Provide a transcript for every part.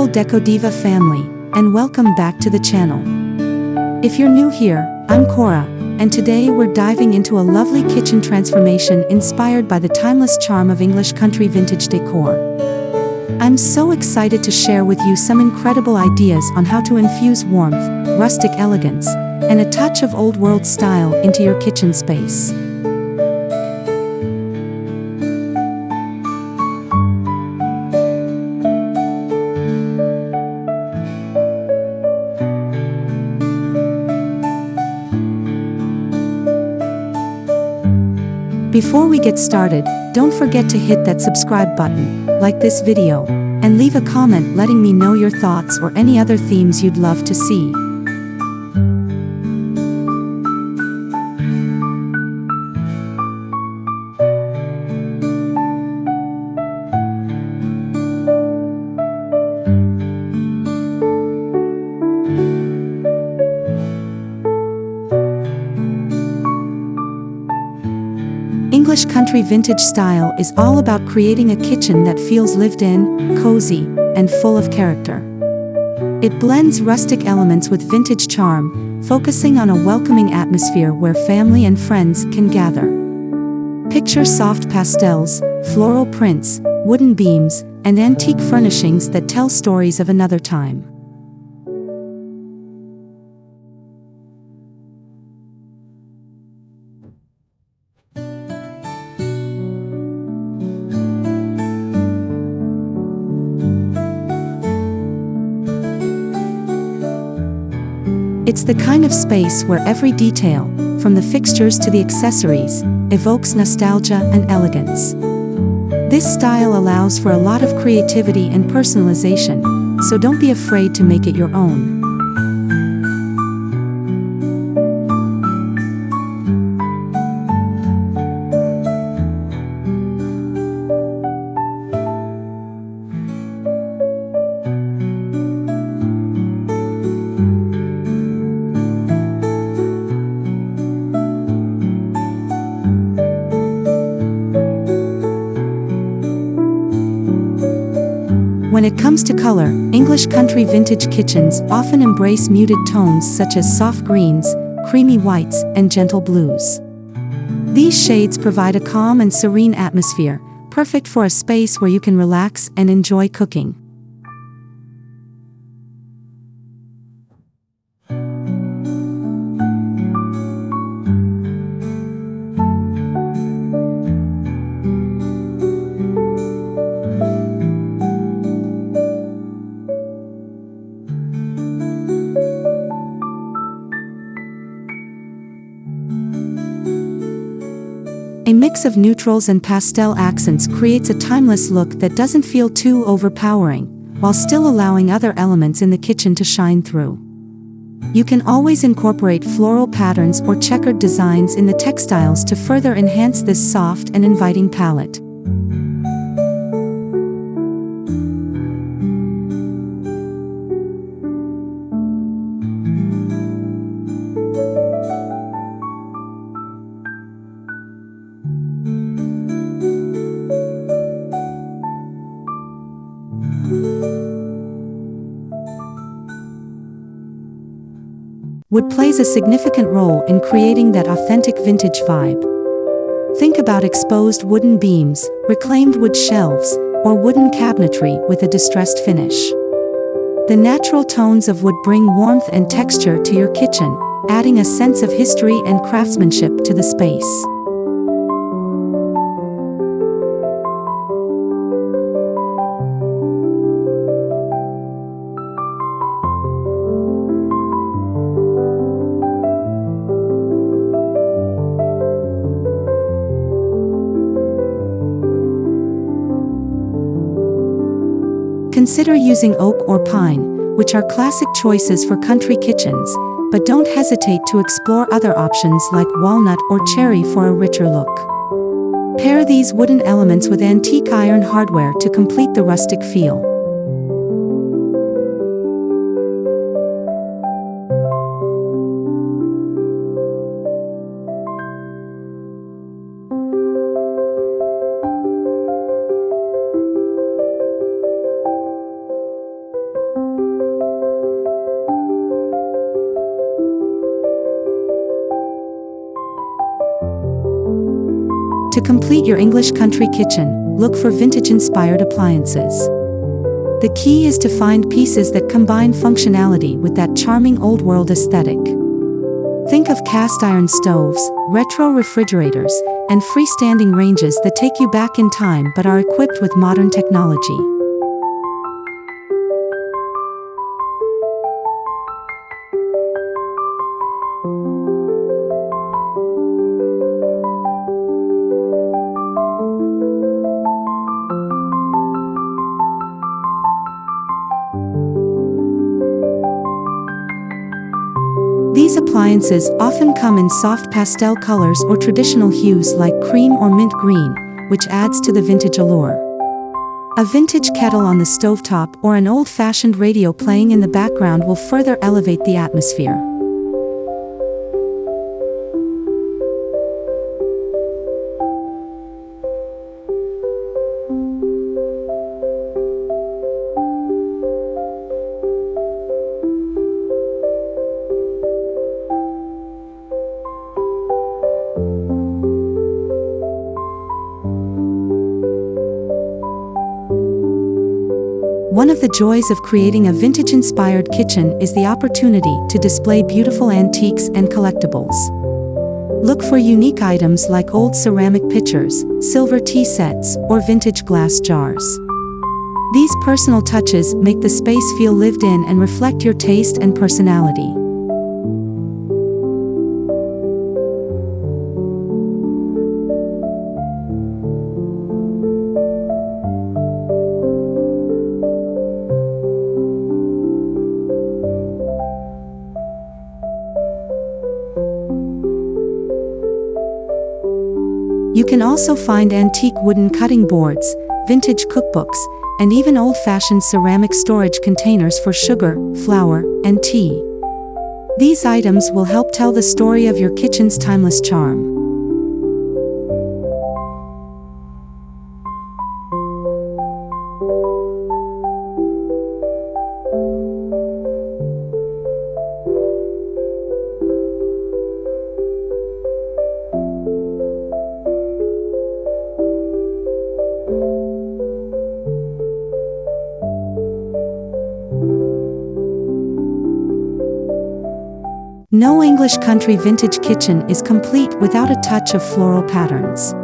beautiful Deco Diva family, and welcome back to the channel. If you're new here, I'm Cora, and today we're diving into a lovely kitchen transformation inspired by the timeless charm of English country vintage decor. I'm so excited to share with you some incredible ideas on how to infuse warmth, rustic elegance, and a touch of old world style into your kitchen space. Before we get started, don't forget to hit that subscribe button, like this video, and leave a comment letting me know your thoughts or any other themes you'd love to see. English country vintage style is all about creating a kitchen that feels lived in, cozy, and full of character. It blends rustic elements with vintage charm, focusing on a welcoming atmosphere where family and friends can gather. Picture soft pastels, floral prints, wooden beams, and antique furnishings that tell stories of another time. It's the kind of space where every detail, from the fixtures to the accessories, evokes nostalgia and elegance. This style allows for a lot of creativity and personalization, so don't be afraid to make it your own. When it comes to color, English country vintage kitchens often embrace muted tones such as soft greens, creamy whites, and gentle blues. These shades provide a calm and serene atmosphere, perfect for a space where you can relax and enjoy cooking. A mix of neutrals and pastel accents creates a timeless look that doesn't feel too overpowering, while still allowing other elements in the kitchen to shine through. You can always incorporate floral patterns or checkered designs in the textiles to further enhance this soft and inviting palette. Wood plays a significant role in creating that authentic vintage vibe. Think about exposed wooden beams, reclaimed wood shelves, or wooden cabinetry with a distressed finish. The natural tones of wood bring warmth and texture to your kitchen, adding a sense of history and craftsmanship to the space. Consider using oak or pine, which are classic choices for country kitchens, but don't hesitate to explore other options like walnut or cherry for a richer look. Pair these wooden elements with antique iron hardware to complete the rustic feel. To complete your English country kitchen, look for vintage-inspired appliances. The key is to find pieces that combine functionality with that charming old-world aesthetic. Think of cast-iron stoves, retro refrigerators, and freestanding ranges that take you back in time but are equipped with modern technology. These appliances often come in soft pastel colors or traditional hues like cream or mint green, which adds to the vintage allure. A vintage kettle on the stovetop or an old-fashioned radio playing in the background will further elevate the atmosphere. One of the joys of creating a vintage-inspired kitchen is the opportunity to display beautiful antiques and collectibles. Look for unique items like old ceramic pitchers, silver tea sets, or vintage glass jars. These personal touches make the space feel lived in and reflect your taste and personality. You can also find antique wooden cutting boards, vintage cookbooks, and even old-fashioned ceramic storage containers for sugar, flour, and tea. These items will help tell the story of your kitchen's timeless charm. No English country vintage kitchen is complete without a touch of floral patterns.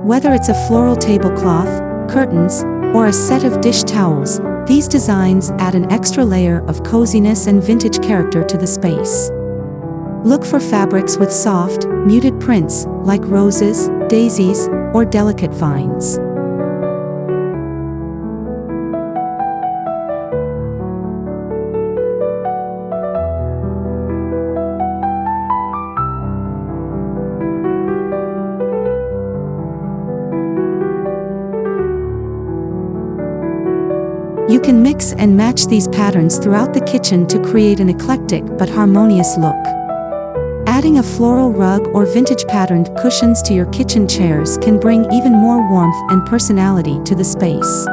Whether it's a floral tablecloth, curtains, or a set of dish towels, these designs add an extra layer of coziness and vintage character to the space. Look for fabrics with soft, muted prints, like roses, daisies, or delicate vines. You can mix and match these patterns throughout the kitchen to create an eclectic but harmonious look. Adding a floral rug or vintage patterned cushions to your kitchen chairs can bring even more warmth and personality to the space.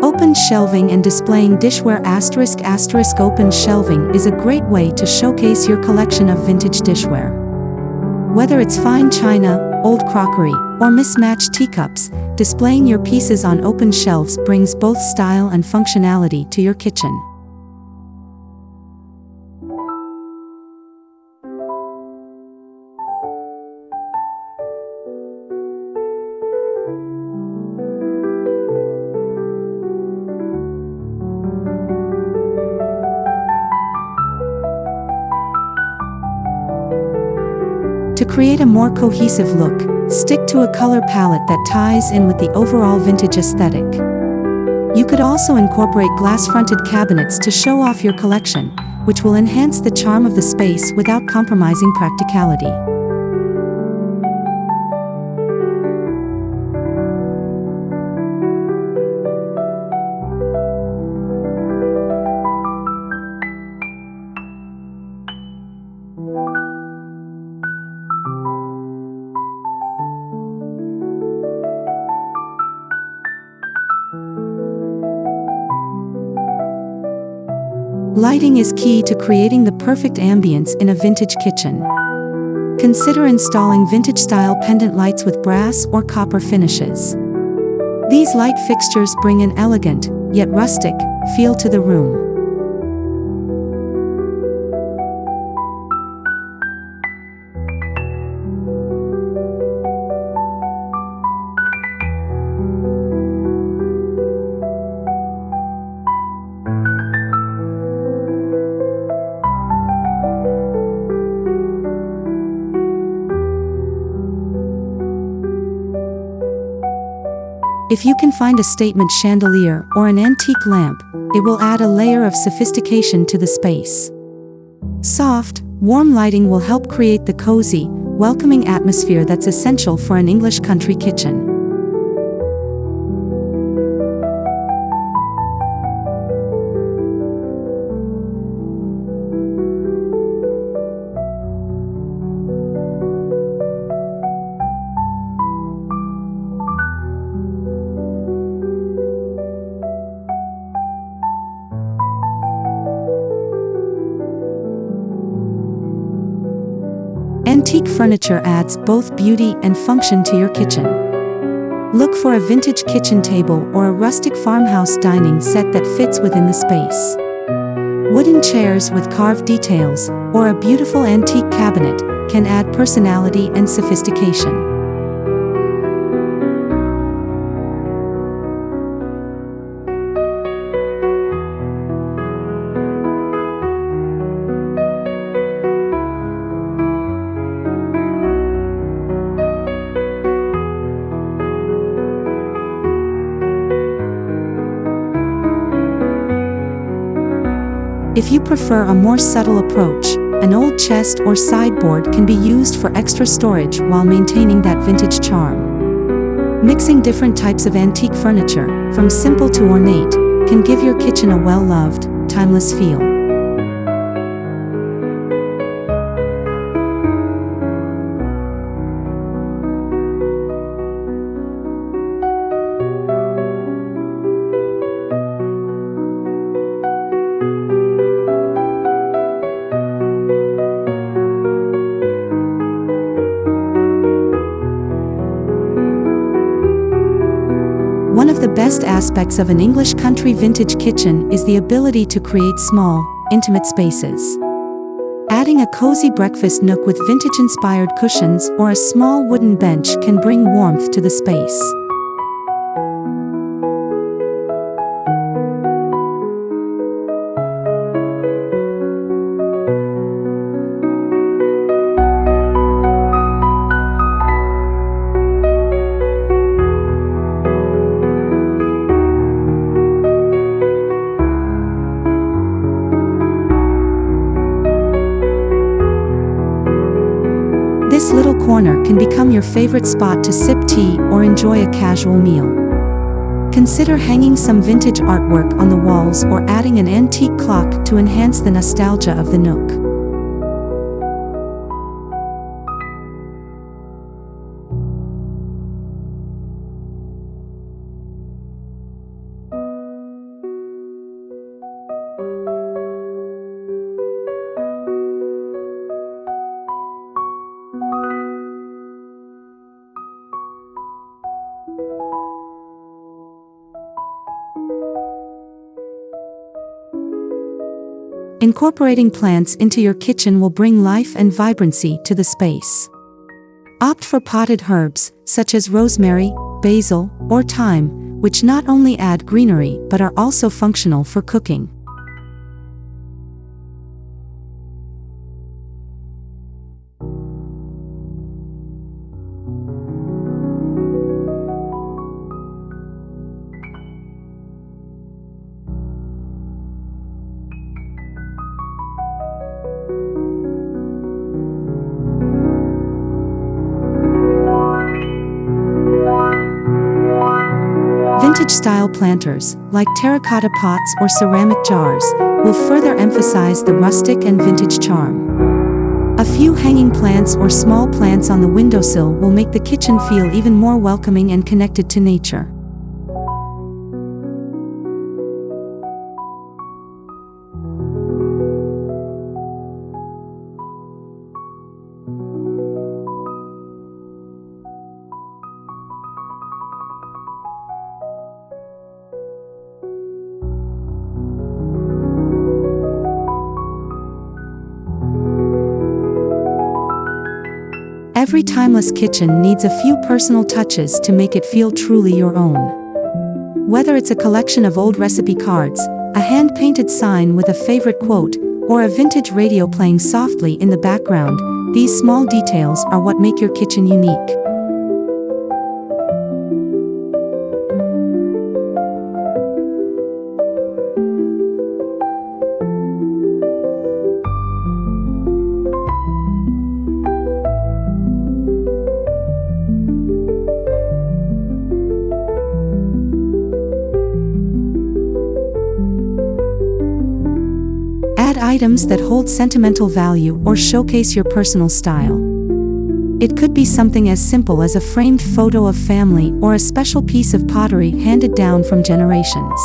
Open shelving and displaying dishware ***. Open shelving is a great way to showcase your collection of vintage dishware. Whether it's fine china, old crockery, or mismatched teacups, displaying your pieces on open shelves brings both style and functionality to your kitchen. To create a more cohesive look, stick to a color palette that ties in with the overall vintage aesthetic. You could also incorporate glass-fronted cabinets to show off your collection, which will enhance the charm of the space without compromising practicality. Lighting is key to creating the perfect ambience in a vintage kitchen. Consider installing vintage-style pendant lights with brass or copper finishes. These light fixtures bring an elegant, yet rustic, feel to the room. If you can find a statement chandelier or an antique lamp, it will add a layer of sophistication to the space. Soft, warm lighting will help create the cozy, welcoming atmosphere that's essential for an English country kitchen. Antique furniture adds both beauty and function to your kitchen. Look for a vintage kitchen table or a rustic farmhouse dining set that fits within the space. Wooden chairs with carved details, or a beautiful antique cabinet, can add personality and sophistication. If you prefer a more subtle approach, an old chest or sideboard can be used for extra storage while maintaining that vintage charm. Mixing different types of antique furniture, from simple to ornate, can give your kitchen a well-loved, timeless feel. One of the best aspects of an English country vintage kitchen is the ability to create small, intimate spaces. Adding a cozy breakfast nook with vintage-inspired cushions or a small wooden bench can bring warmth to the space. This little corner can become your favorite spot to sip tea or enjoy a casual meal. Consider hanging some vintage artwork on the walls or adding an antique clock to enhance the nostalgia of the nook. Incorporating plants into your kitchen will bring life and vibrancy to the space. Opt for potted herbs, such as rosemary, basil, or thyme, which not only add greenery but are also functional for cooking. Vintage-style planters, like terracotta pots or ceramic jars, will further emphasize the rustic and vintage charm. A few hanging plants or small plants on the windowsill will make the kitchen feel even more welcoming and connected to nature. Every timeless kitchen needs a few personal touches to make it feel truly your own. Whether it's a collection of old recipe cards, a hand-painted sign with a favorite quote, or a vintage radio playing softly in the background, these small details are what make your kitchen unique. Add items that hold sentimental value or showcase your personal style. It could be something as simple as a framed photo of family or a special piece of pottery handed down from generations.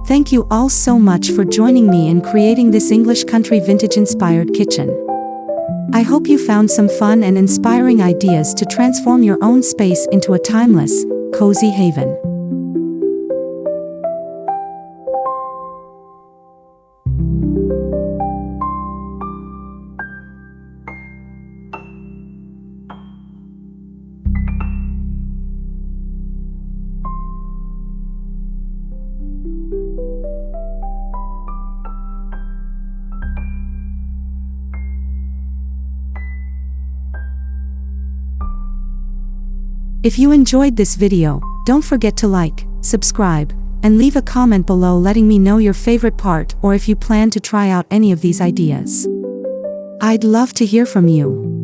Thank you all so much for joining me in creating this English country vintage-inspired kitchen. I hope you found some fun and inspiring ideas to transform your own space into a timeless, cozy haven. If you enjoyed this video, don't forget to like, subscribe, and leave a comment below letting me know your favorite part or if you plan to try out any of these ideas. I'd love to hear from you.